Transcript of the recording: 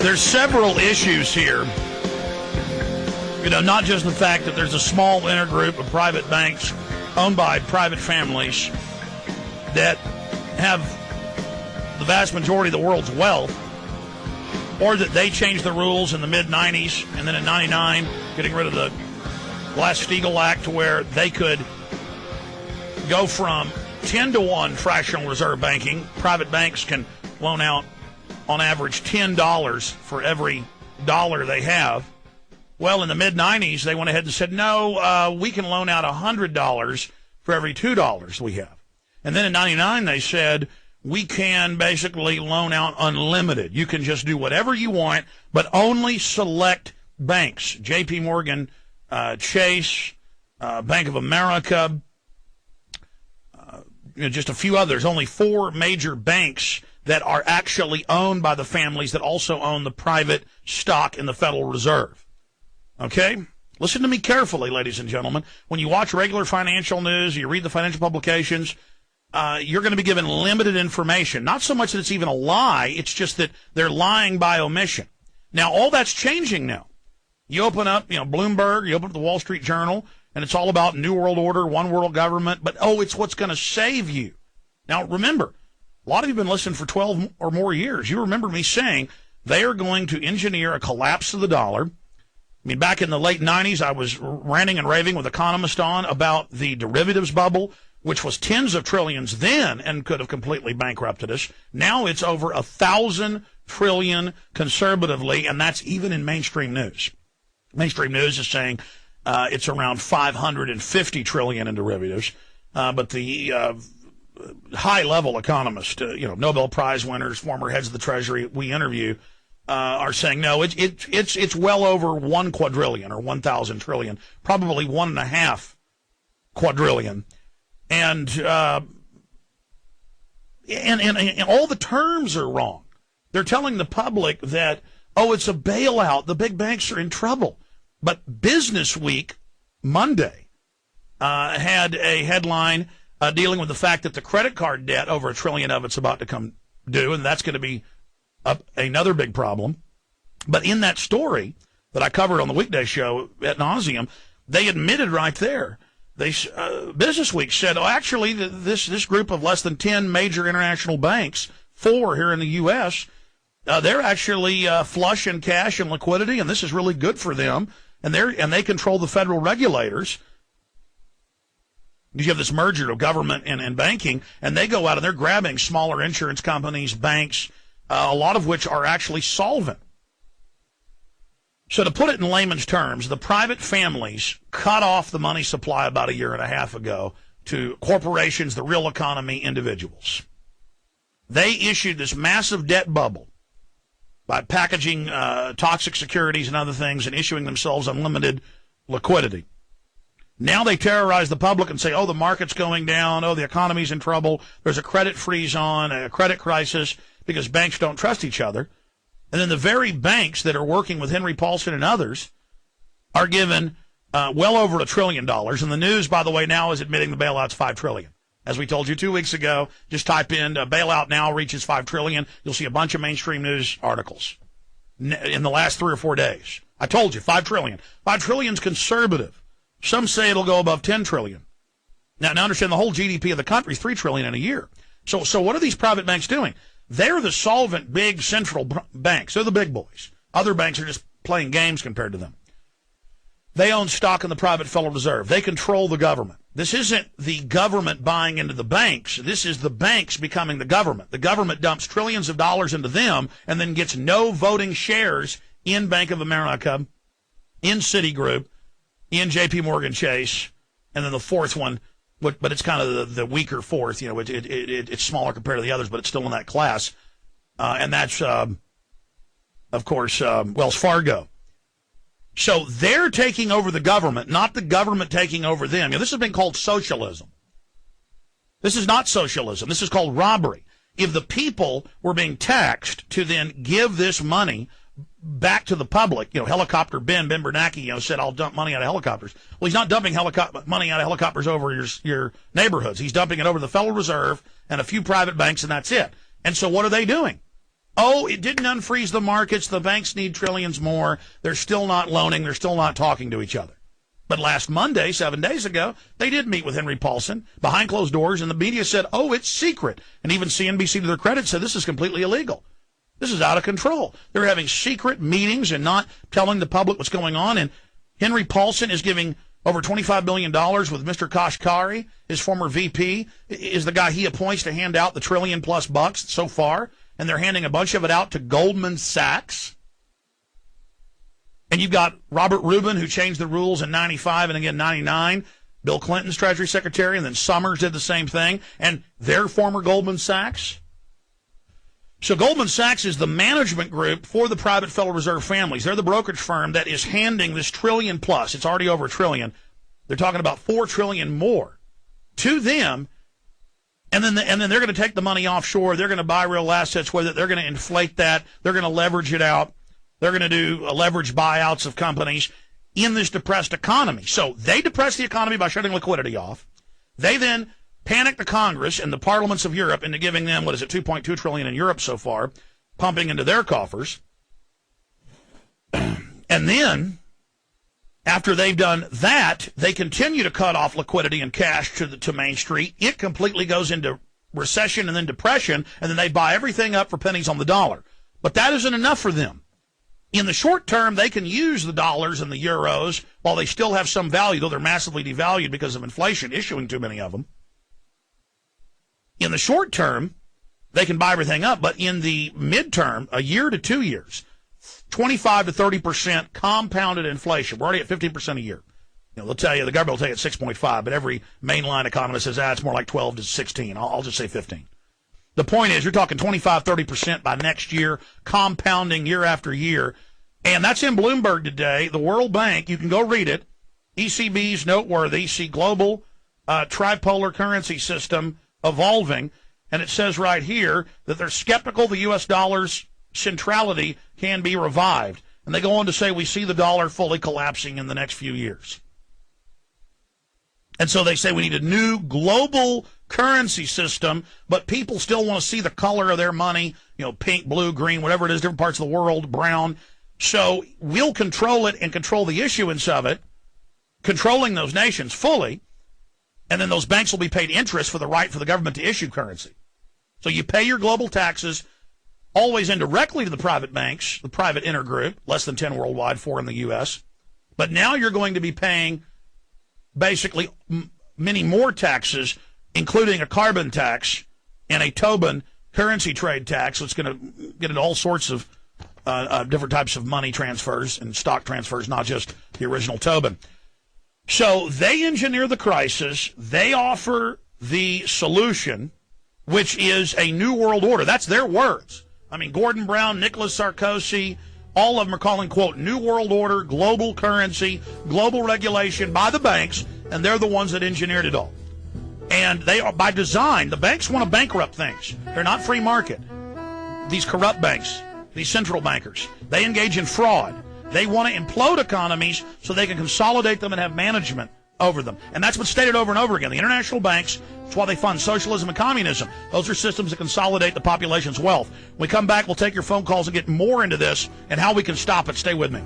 There's several issues here. Not just the fact that there's a small intergroup of private banks owned by private families that have the vast majority of the world's wealth, or that they changed the rules in the mid-'90s and then in 99, getting rid of the Glass-Steagall Act to where they could go from 10-to-1 fractional reserve banking. Private banks can loan out on average $10 for every dollar they have. Well, in the mid-'90s, they went ahead and said, no, we can loan out $100 for every $2 we have. And then in 99, they said, we can basically loan out unlimited. You can just do whatever you want, but only select banks. J.P. Morgan, Chase, Bank of America, just a few others. Only 4 major banks that are actually owned by the families that also own the private stock in the Federal Reserve. Okay? Listen to me carefully, ladies and gentlemen. When you watch regular financial news, you read the financial publications, you're going to be given limited information. Not so much that it's even a lie, it's just that they're lying by omission. Now, all that's changing now. You open up, Bloomberg, you open up the Wall Street Journal, and it's all about New World Order, one world government, but, it's what's going to save you. Now, remember, a lot of you have been listening for 12 or more years. You remember me saying they are going to engineer a collapse of the dollar. I mean, back in the late 90s, I was ranting and raving with economists on about the derivatives bubble, which was tens of trillions then and could have completely bankrupted us. Now it's over 1,000 trillion conservatively, and that's even in mainstream news. Mainstream news is saying it's around 550 trillion in derivatives, but the high-level economists, Nobel Prize winners, former heads of the Treasury we interview, are saying, no, it's well over 1 quadrillion or 1,000 trillion, probably 1.5 quadrillion. And all the terms are wrong. They're telling the public that, it's a bailout. The big banks are in trouble. But Business Week, Monday, had a headline dealing with the fact that the credit card debt, over $1 trillion of it's about to come due, and that's going to be another big problem. But in that story that I covered on the weekday show ad nauseum, they admitted right there. Business Week said, actually, this group of less than 10 major international banks, 4 here in the U.S., they're actually flush in cash and liquidity, and this is really good for them. And they control the federal regulators. You have this merger of government and banking, and they go out and they're grabbing smaller insurance companies, banks, a lot of which are actually solvent. So to put it in layman's terms, the private families cut off the money supply about 1.5 years ago to corporations, the real economy, individuals. They issued this massive debt bubble by packaging toxic securities and other things and issuing themselves unlimited liquidity. Now they terrorize the public and say, the market's going down, the economy's in trouble, there's a credit freeze on, a credit crisis, because banks don't trust each other. And then the very banks that are working with Henry Paulson and others are given well over $1 trillion. And the news, by the way, now is admitting the bailout's $5 trillion. As we told you 2 weeks ago, just type in bailout now reaches $5 trillion. You'll see a bunch of mainstream news articles in the last 3 or 4 days. I told you, $5 trillion. $5 trillion's conservative. Some say it'll go above $10 trillion. Now understand the whole GDP of the country is $3 trillion in a year. So what are these private banks doing? They're the solvent big central banks. They're the big boys. Other banks are just playing games compared to them. They own stock in the private Federal Reserve. They control the government. This isn't the government buying into the banks. This is the banks becoming the government. The government dumps trillions of dollars into them and then gets no voting shares in Bank of America, in Citigroup, in J.P. Morgan Chase, and then the fourth one, but it's kind of the weaker fourth. It's smaller compared to the others, but it's still in that class. And that's, of course, Wells Fargo. So they're taking over the government, not the government taking over them. This has been called socialism. This is not socialism. This is called robbery. If the people were being taxed to then give this money back to the public, helicopter Ben Bernanke, said, I'll dump money out of helicopters. Well, he's not dumping money out of helicopters over your neighborhoods. He's dumping it over the Federal Reserve and a few private banks, and that's it. And so what are they doing? Oh, it didn't unfreeze the markets. The banks need trillions more. They're still not loaning. They're still not talking to each other. But last Monday, 7 days ago, they did meet with Henry Paulson behind closed doors, and the media said, oh, it's secret. And even CNBC, to their credit, said this is completely illegal. This is out of control. They're having secret meetings and not telling the public what's going on. And Henry Paulson is giving over $25 billion with Mr. Kashkari, his former VP, is the guy he appoints to hand out the $1 trillion+ bucks so far. And they're handing a bunch of it out to Goldman Sachs. And you've got Robert Rubin, who changed the rules in 95 and again 99. Bill Clinton's Treasury Secretary, and then Summers did the same thing. And their former Goldman Sachs. So Goldman Sachs is the management group for the private Federal Reserve families. They're the brokerage firm that is handing this $1 trillion+. It's already over $1 trillion. They're talking about $4 trillion more to them. And then they're going to take the money offshore. They're going to buy real assets with it. They're going to inflate that. They're going to leverage it out. They're going to do leverage buyouts of companies in this depressed economy. So they depress the economy by shutting liquidity off. They then panic the Congress and the parliaments of Europe into giving them, what is it, $2.2 trillion in Europe so far, pumping into their coffers. And then, after they've done that, they continue to cut off liquidity and cash to Main Street. It completely goes into recession and then depression, and then they buy everything up for pennies on the dollar. But that isn't enough for them. In the short term, they can use the dollars and the euros while they still have some value, though they're massively devalued because of inflation, issuing too many of them. In the short term, they can buy everything up, but in the midterm, a year to 2 years, 25 to 30% compounded inflation. We're already at 15% a year. You know, they'll tell you, the government will tell you it's 6.5, but every mainline economist says, it's more like 12 to 16. I'll just say 15. The point is, you're talking 25, 30% by next year, compounding year after year. And that's in Bloomberg today. The World Bank, you can go read it. ECB's noteworthy, see global tripolar currency system evolving. And it says right here that they're skeptical the U.S. dollar's centrality can be revived. And they go on to say we see the dollar fully collapsing in the next few years. And so they say we need a new global currency system, but people still want to see the color of their money, you know, pink, blue, green, whatever it is, different parts of the world, brown. So we'll control it and control the issuance of it, controlling those nations fully, and then those banks will be paid interest for the right for the government to issue currency. So you pay your global taxes, always indirectly to the private banks, the private intergroup, less than 10 worldwide, 4 in the U.S., but now you're going to be paying basically many more taxes, including a carbon tax and a Tobin currency trade tax. So it's going to get into all sorts of different types of money transfers and stock transfers, not just the original Tobin. So they engineer the crisis. They offer the solution, which is a new world order. That's their words. I mean, Gordon Brown, Nicolas Sarkozy, all of them are calling, quote, new world order, global currency, global regulation by the banks, and they're the ones that engineered it all. And they are, by design, the banks want to bankrupt things. They're not free market. These corrupt banks, these central bankers, they engage in fraud. They want to implode economies so they can consolidate them and have management over them. And that's what's stated over and over again. The international banks, that's why they fund socialism and communism. Those are systems that consolidate the population's wealth. When we come back, we'll take your phone calls and get more into this and how we can stop it. Stay with me.